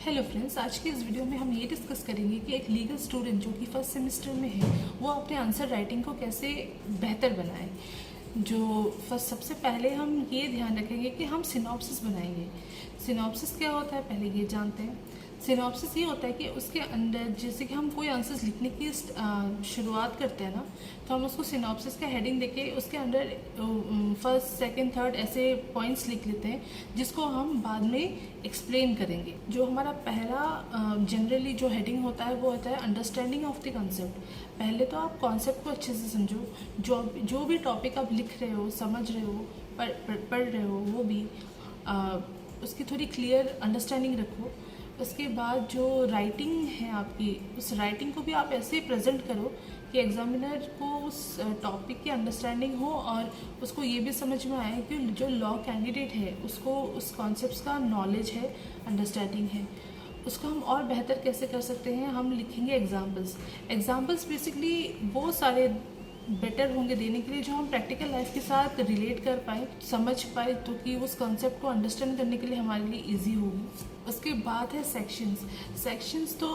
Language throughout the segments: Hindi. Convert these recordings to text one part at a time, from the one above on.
हेलो फ्रेंड्स, आज के इस वीडियो में हम ये डिस्कस करेंगे कि एक लीगल स्टूडेंट जो कि फर्स्ट सेमेस्टर में है वो अपने आंसर राइटिंग को कैसे बेहतर बनाए। सबसे पहले हम ये ध्यान रखेंगे कि हम सिनॉप्सिस बनाएंगे। सिनॉप्सिस क्या होता है पहले ये जानते हैं। सिनॉप्सिस ये होता है कि उसके अंदर जैसे कि हम कोई आंसर्स लिखने की शुरुआत करते हैं ना, तो हम उसको सिनॉप्सिस का हेडिंग देके उसके अंदर फर्स्ट सेकंड थर्ड ऐसे पॉइंट्स लिख लेते हैं जिसको हम बाद में एक्सप्लेन करेंगे। जो हमारा पहला जनरली जो हेडिंग होता है वो होता है अंडरस्टैंडिंग ऑफ द कॉन्सेप्ट। पहले तो आप कॉन्सेप्ट को अच्छे से समझो, जो भी टॉपिक आप लिख रहे हो, समझ रहे हो, पढ़ रहे हो, वो भी उसकी थोड़ी क्लियर अंडरस्टैंडिंग रखो। उसके बाद जो राइटिंग है आपकी, उस राइटिंग को भी आप ऐसे प्रेजेंट करो कि एग्जामिनर को उस टॉपिक की अंडरस्टैंडिंग हो और उसको ये भी समझ में आए कि जो लॉ कैंडिडेट है उसको उस कॉन्सेप्ट्स का नॉलेज है, अंडरस्टैंडिंग है। उसको हम और बेहतर कैसे कर सकते हैं, हम लिखेंगे एग्जाम्पल्स बेसिकली वो सारे बेटर होंगे देने के लिए जो हम प्रैक्टिकल लाइफ के साथ रिलेट कर पाए, समझ पाए, तो कि उस कॉन्सेप्ट को अंडरस्टैंड करने के लिए हमारे लिए इजी होगी। उसके बाद है सेक्शंस तो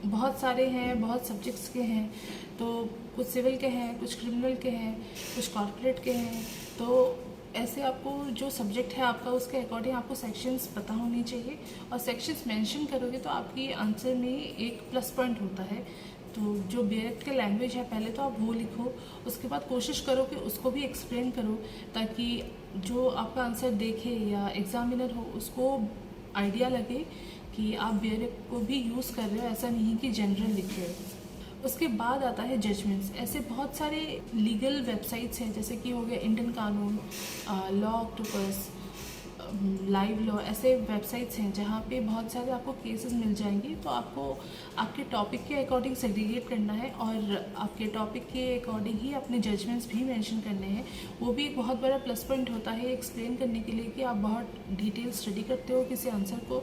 बहुत सारे हैं, बहुत सब्जेक्ट्स के हैं। तो कुछ सिविल के हैं, कुछ क्रिमिनल के हैं, कुछ कॉर्पोरेट के हैं। तो ऐसे आपको जो सब्जेक्ट है आपका उसके अकॉर्डिंग आपको सेक्शंस पता होनी चाहिए, और सेक्शंस मेंशन करोगे तो आपकी आंसर में एक प्लस पॉइंट होता है। तो जो BEd के लैंग्वेज है पहले तो आप वो लिखो, उसके बाद कोशिश करो कि उसको भी एक्सप्लेन करो, ताकि जो आपका आंसर देखे या एग्जामिनर हो उसको आइडिया लगे कि आप BEd को भी यूज़ कर रहे हो, ऐसा नहीं कि जनरल लिख रहे हो। उसके बाद आता है जजमेंट्स। ऐसे बहुत सारे लीगल वेबसाइट्स हैं, जैसे कि हो गया इंडियन कानून, लॉ ऑक्टोपस, लाइव लॉ, ऐसे वेबसाइट्स हैं जहाँ पे बहुत सारे आपको केसेस मिल जाएंगे। तो आपको आपके टॉपिक के अकॉर्डिंग सेग्रीगेट करना है और आपके टॉपिक के अकॉर्डिंग ही अपने जजमेंट्स भी मेंशन करने हैं। वो भी एक बहुत बड़ा प्लस पॉइंट होता है एक्सप्लेन करने के लिए कि आप बहुत डिटेल स्टडी करते हो किसी आंसर को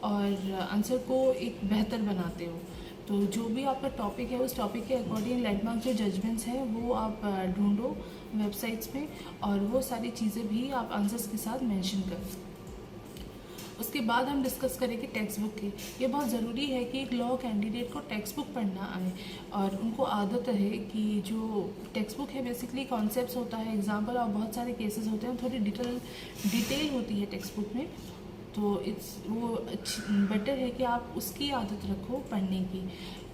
और आंसर को एक बेहतर बनाते हो। तो जो भी आपका टॉपिक है उस टॉपिक के अकॉर्डिंग लैंडमार्क जो जजमेंट्स हैं वो आप ढूंढो वेबसाइट्स में, और वो सारी चीज़ें भी आप आंसर्स के साथ मेंशन करो। उसके बाद हम डिस्कस करेंगे टेक्स्ट बुक की। ये बहुत ज़रूरी है कि एक लॉ कैंडिडेट को टेक्स्ट बुक पढ़ना आए और उनको आदत रहे कि जो टेक्स्ट बुक है बेसिकली कॉन्सेप्ट्स होता है, एग्जाम्पल और बहुत सारे केसेस होते हैं, थोड़ी डिटेल होती है टेक्स्ट बुक में। तो वो बेटर है कि आप उसकी आदत रखो पढ़ने की,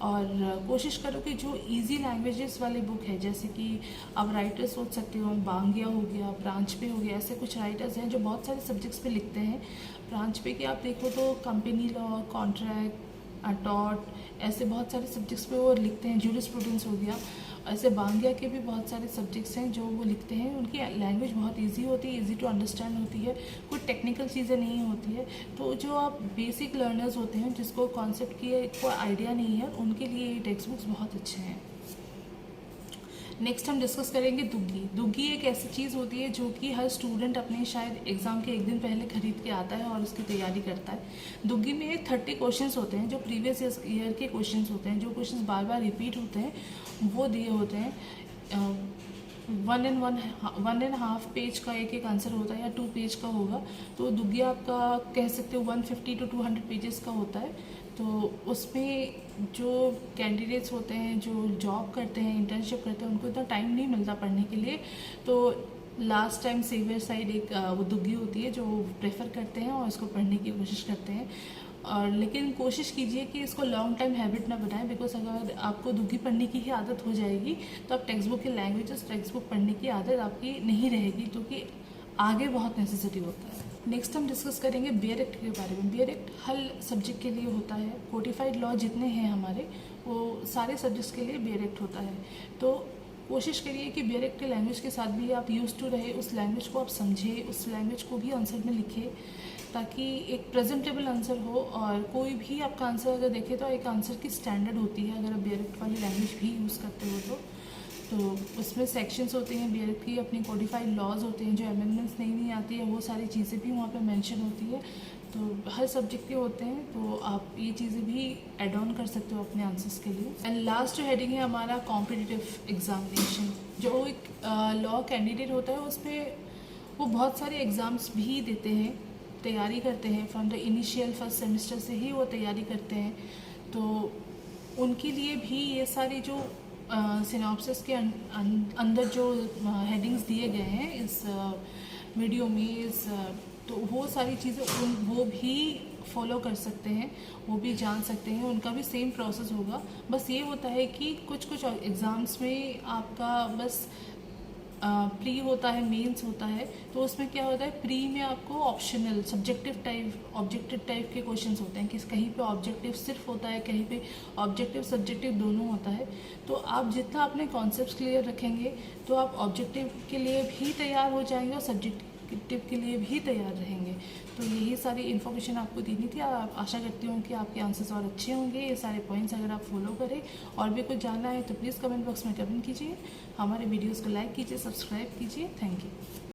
और कोशिश करो कि जो इजी लैंग्वेजेस वाली बुक है, जैसे कि आप राइटर्स सोच सकते हो, बांगिया हो गया, ब्रांच पे हो गया, ऐसे कुछ राइटर्स हैं जो बहुत सारे सब्जेक्ट्स पे लिखते हैं। ब्रांच पे की आप देखो तो कंपनी लॉ, कॉन्ट्रैक्ट, टॉर्ट, ऐसे बहुत सारे सब्जेक्ट्स पे वो लिखते हैं। जूरिस्प्रूडेंस हो गया, ऐसे बांगिया के भी बहुत सारे सब्जेक्ट्स हैं जो वो लिखते हैं। उनकी लैंग्वेज बहुत इजी होती है, इजी टू अंडरस्टैंड होती है, कोई टेक्निकल चीज़ें नहीं होती है। तो जो आप बेसिक लर्नर्स होते हैं जिसको कॉन्सेप्ट की कोई आइडिया नहीं है, उनके लिए ये टेक्स्ट बुक्स बहुत अच्छे हैं। नेक्स्ट हम डिस्कस करेंगे दुग्गी एक ऐसी चीज़ होती है जो कि हर स्टूडेंट अपने शायद एग्ज़ाम के एक दिन पहले खरीद के आता है और उसकी तैयारी करता है। दुग्गी में 30 क्वेश्चंस होते हैं जो प्रीवियस ईयर के क्वेश्चंस होते हैं। जो क्वेश्चंस बार बार रिपीट होते हैं वो दिए होते हैं। 1.5 पेज का एक आंसर होता है या 2 पेज का होगा। तो दुग्गी आपका कह सकते हो 150 to 200 पेजेस का होता है। तो उसमें जो कैंडिडेट्स होते हैं जो जॉब करते हैं, इंटर्नशिप करते हैं, उनको इतना टाइम नहीं मिलता पढ़ने के लिए। तो लास्ट टाइम सेवियर साइड एक वो दुग्गी होती है जो प्रेफर करते हैं और इसको पढ़ने की कोशिश करते हैं। और लेकिन कोशिश कीजिए कि इसको लॉन्ग टाइम हैबिट ना बनाएं, बिकॉज अगर आपको दुग्गी पढ़ने की ही आदत हो जाएगी तो आप टेक्स्ट बुक के लैंग्वेजेस, टेक्स्ट बुक पढ़ने की आदत आपकी नहीं रहेगी, क्योंकि आगे बहुत नेसेसिटी होता है। नेक्स्ट हम डिस्कस करेंगे BEd के बारे में। BEd हर सब्जेक्ट के लिए होता है। कोडिफाइड लॉ जितने हैं हमारे, वो सारे सब्जेक्ट्स के लिए BEd होता है। तो कोशिश करिए कि BEd के लैंग्वेज के साथ भी आप यूज टू रहे, उस लैंग्वेज को आप समझे, उस लैंग्वेज को भी आंसर में लिखे, ताकि एक प्रेजेंटेबल आंसर हो। और कोई भी आपका आंसर अगर देखे तो एक आंसर की स्टैंडर्ड होती है अगर आप BEd वाली लैंग्वेज भी यूज़ करते हो तो उसमें सेक्शंस होते हैं BEd की, अपनी कोडिफाइड लॉज होते हैं, जो अमेंडमेंट्स नहीं आती है वो सारी चीज़ें भी वहाँ पे मेंशन होती है। तो हर सब्जेक्ट के होते हैं, तो आप ये चीज़ें भी ऐड ऑन कर सकते हो अपने आंसर्स के लिए। एंड लास्ट जो हेडिंग है हमारा कॉम्पिटिटिव एग्जामिनेशन। जो एक लॉ कैंडिडेट होता है उस पर वो बहुत सारे एग्ज़ाम्स भी देते हैं तैयारी करते हैं from the initial first semester से ही वो तैयारी करते हैं, तो उनके लिए भी ये सारी जो सिनॉप्सिस के अंदर जो हेडिंग्स दिए गए हैं इस वीडियो में, तो वो सारी चीज़ें वो भी फॉलो कर सकते हैं, वो भी जान सकते हैं, उनका भी सेम प्रोसेस होगा। बस ये होता है कि कुछ एग्ज़ाम्स में आपका बस प्री होता है, मेंस होता है, तो उसमें क्या होता है, प्री में आपको ऑप्शनल ऑब्जेक्टिव टाइप के क्वेश्चंस होते हैं कि कहीं पे ऑब्जेक्टिव सिर्फ होता है, कहीं पे ऑब्जेक्टिव सब्जेक्टिव दोनों होता है। तो आप जितना अपने कॉन्सेप्ट्स क्लियर रखेंगे तो आप ऑब्जेक्टिव के लिए भी तैयार हो जाएंगे और सब्जेक्टिव के लिए भी तैयार रहेंगे। तो यही सारी इन्फॉर्मेशन आपको देनी थी। आशा करती हूँ कि आपके आंसर्स और अच्छे होंगे। ये सारे पॉइंट्स अगर आप फॉलो करें और भी कुछ जानना है तो प्लीज़ कमेंट बॉक्स में कमेंट कीजिए, हमारे वीडियोस को लाइक कीजिए, सब्सक्राइब कीजिए। Thank you.